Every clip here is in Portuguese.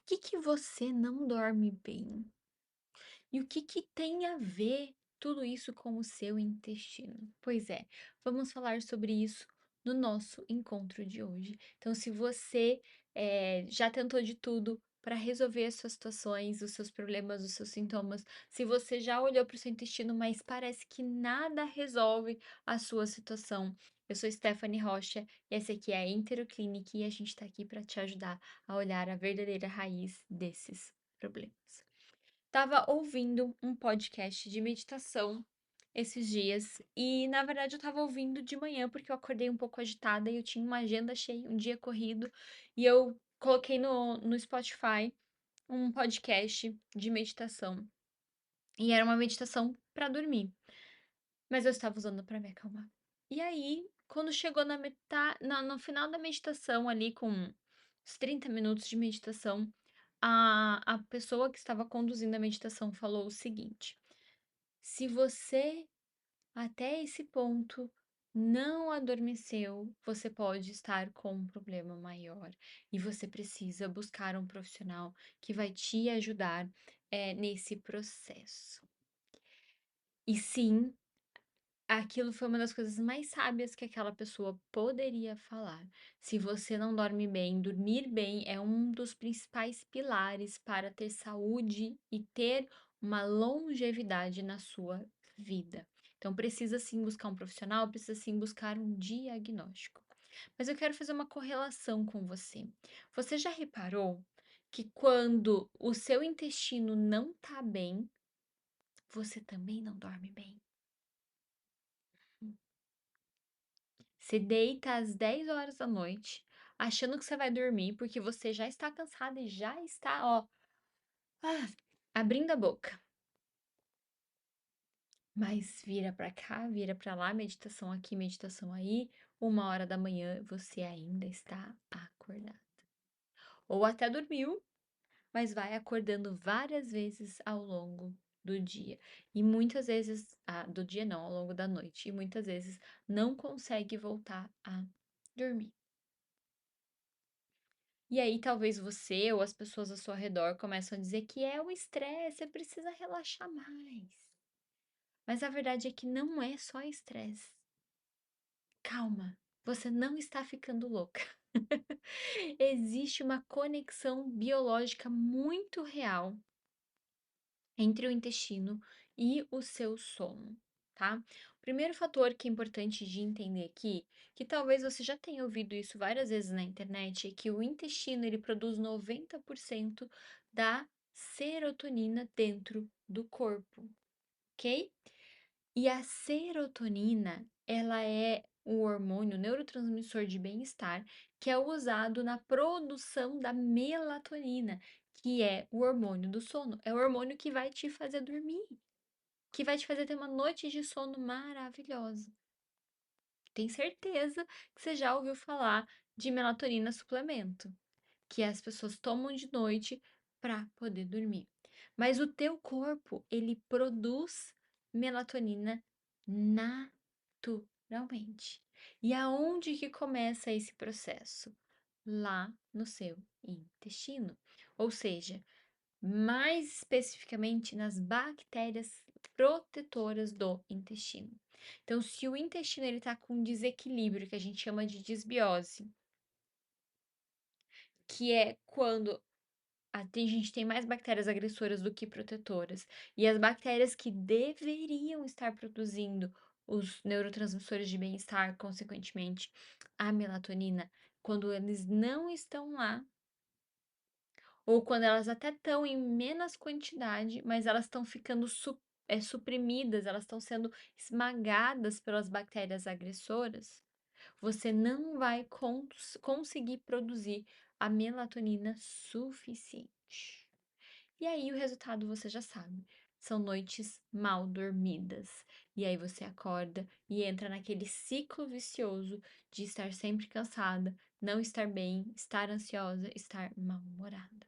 Que você não dorme bem? E o que tem a ver tudo isso com o seu intestino? Pois é, vamos falar sobre isso no nosso encontro de hoje. Então, se você já tentou de tudo para resolver as suas situações, os seus problemas, os seus sintomas, se você já olhou para o seu intestino, mas parece que nada resolve a sua situação. Eu sou Stephanie Rocha e essa aqui é a Enteroclinic e a gente está aqui para te ajudar a olhar a verdadeira raiz desses problemas. Estava ouvindo um podcast de meditação esses dias e, na verdade, eu estava ouvindo de manhã porque eu acordei um pouco agitada e eu tinha uma agenda cheia, um dia corrido, e eu coloquei no Spotify um podcast de meditação. E era uma meditação para dormir, mas eu estava usando para me acalmar. E aí, quando chegou no final da meditação, ali com uns 30 minutos de meditação, a pessoa que estava conduzindo a meditação falou o seguinte: se você até esse ponto não adormeceu, você pode estar com um problema maior e você precisa buscar um profissional que vai te ajudar nesse processo. E sim, aquilo foi uma das coisas mais sábias que aquela pessoa poderia falar. Se você não dorme bem, dormir bem é um dos principais pilares para ter saúde e ter uma longevidade na sua vida. Então, precisa sim buscar um profissional, precisa sim buscar um diagnóstico. Mas eu quero fazer uma correlação com você. Você já reparou que quando o seu intestino não tá bem, você também não dorme bem? Você deita às 10 horas da noite, achando que você vai dormir, porque você já está cansada e já está, ó, ah, abrindo a boca. Mas vira pra cá, vira pra lá, meditação aqui, meditação aí, 1 hora da manhã você ainda está acordada. Ou até dormiu, mas vai acordando várias vezes ao longo do dia. E muitas vezes, do dia não, ao longo da noite. E muitas vezes não consegue voltar a dormir. E aí talvez você ou as pessoas ao seu redor começam a dizer que é o estresse, você precisa relaxar mais. Mas a verdade é que não é só estresse. Calma, você não está ficando louca. Existe uma conexão biológica muito real entre o intestino e o seu sono, tá? O primeiro fator que é importante de entender aqui, que talvez você já tenha ouvido isso várias vezes na internet, é que o intestino ele produz 90% da serotonina dentro do corpo, ok? E a serotonina, ela é o hormônio, o neurotransmissor de bem-estar, que é usado na produção da melatonina, que é o hormônio do sono. É o hormônio que vai te fazer dormir, que vai te fazer ter uma noite de sono maravilhosa. Tem certeza que você já ouviu falar de melatonina suplemento, que as pessoas tomam de noite para poder dormir. Mas o teu corpo, ele produz melatonina naturalmente. E aonde que começa esse processo? Lá no seu intestino. Ou seja, mais especificamente nas bactérias protetoras do intestino. Então, se o intestino ele está com desequilíbrio, que a gente chama de disbiose, que é quando a gente tem mais bactérias agressoras do que protetoras. E as bactérias que deveriam estar produzindo os neurotransmissores de bem-estar, consequentemente, a melatonina, quando eles não estão lá, ou quando elas até estão em menos quantidade, mas elas estão ficando suprimidas, elas estão sendo esmagadas pelas bactérias agressoras, você não vai conseguir produzir a melatonina suficiente. E aí o resultado você já sabe. São noites mal dormidas. E aí você acorda e entra naquele ciclo vicioso de estar sempre cansada, não estar bem, estar ansiosa, estar mal-humorada.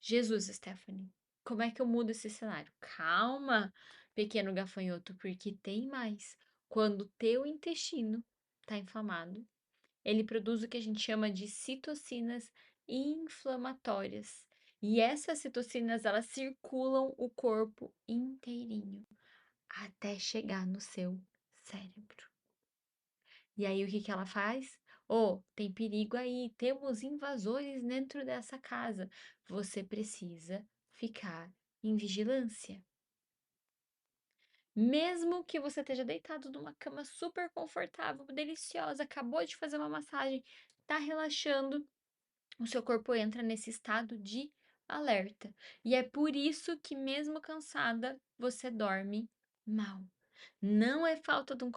Jesus, Stephanie, como é que eu mudo esse cenário? Calma, pequeno gafanhoto, porque tem mais. Quando o teu intestino está inflamado, ele produz o que a gente chama de citocinas inflamatórias. E essas citocinas, elas circulam o corpo inteirinho até chegar no seu cérebro. E aí, o que que ela faz? Oh, tem perigo aí, temos invasores dentro dessa casa. Você precisa ficar em vigilância. Mesmo que você esteja deitado numa cama super confortável, deliciosa, acabou de fazer uma massagem, tá relaxando, o seu corpo entra nesse estado de alerta. E é por isso que, mesmo cansada, você dorme mal. Não é falta de um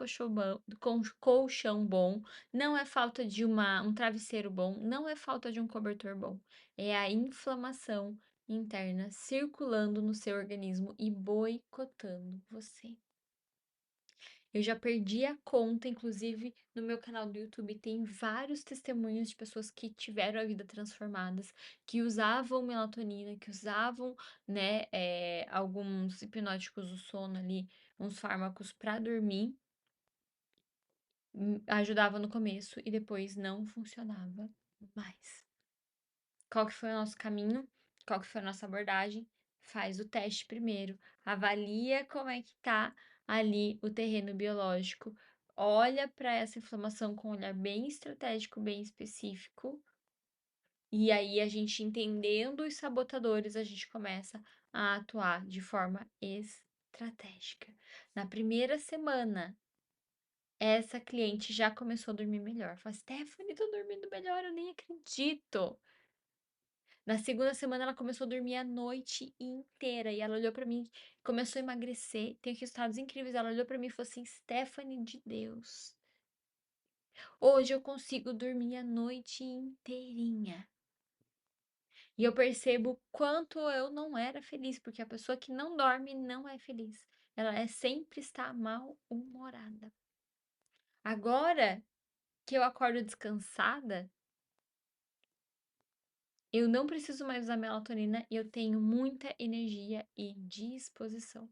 colchão bom, não é falta de um travesseiro bom, não é falta de um cobertor bom. É a inflamação interna circulando no seu organismo e boicotando você. Eu já perdi a conta, inclusive no meu canal do YouTube tem vários testemunhos de pessoas que tiveram a vida transformadas, que usavam melatonina, que usavam, né, alguns hipnóticos do sono ali, uns fármacos para dormir, ajudava no começo e depois não funcionava mais. Qual que foi o nosso caminho? Qual que foi a nossa abordagem? Faz o teste primeiro, avalia como é que tá ali o terreno biológico, olha para essa inflamação com um olhar bem estratégico, bem específico, e aí a gente entendendo os sabotadores, a gente começa a atuar de forma estratégica. Na primeira semana, essa cliente já começou a dormir melhor. Fala, Stephanie, tô dormindo melhor, eu nem acredito. Na segunda semana, ela começou a dormir a noite inteira. E ela olhou pra mim, começou a emagrecer, tem resultados incríveis. Ela olhou pra mim e falou assim: Stephanie de Deus, hoje eu consigo dormir a noite inteirinha. E eu percebo quanto eu não era feliz, porque a pessoa que não dorme não é feliz. Ela sempre está mal-humorada. Agora que eu acordo descansada, eu não preciso mais usar melatonina e eu tenho muita energia e disposição.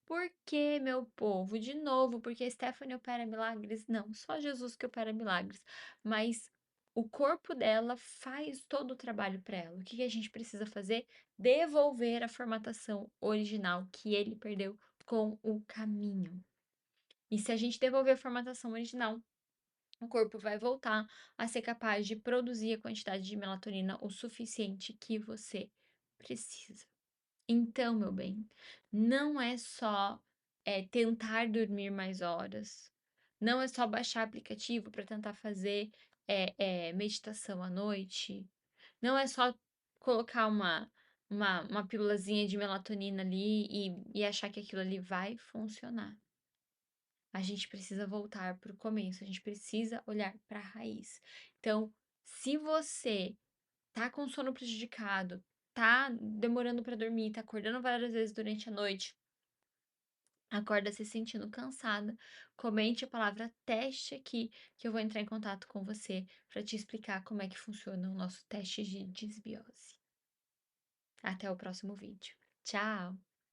Por que, meu povo? De novo, porque Stephanie opera milagres? Não, só Jesus que opera milagres. Mas o corpo dela faz todo o trabalho para ela. O que a gente precisa fazer? Devolver a formatação original que ele perdeu com o caminho. E se a gente devolver a formatação original, o corpo vai voltar a ser capaz de produzir a quantidade de melatonina o suficiente que você precisa. Então, meu bem, não é só tentar dormir mais horas, não é só baixar aplicativo para tentar fazer meditação à noite, não é só colocar uma pílulazinha de melatonina ali e achar que aquilo ali vai funcionar. A gente precisa voltar para o começo, a gente precisa olhar para a raiz. Então, se você tá com sono prejudicado, tá demorando pra dormir, tá acordando várias vezes durante a noite, acorda se sentindo cansada, comente a palavra teste aqui, que eu vou entrar em contato com você para te explicar como é que funciona o nosso teste de desbiose. Até o próximo vídeo. Tchau!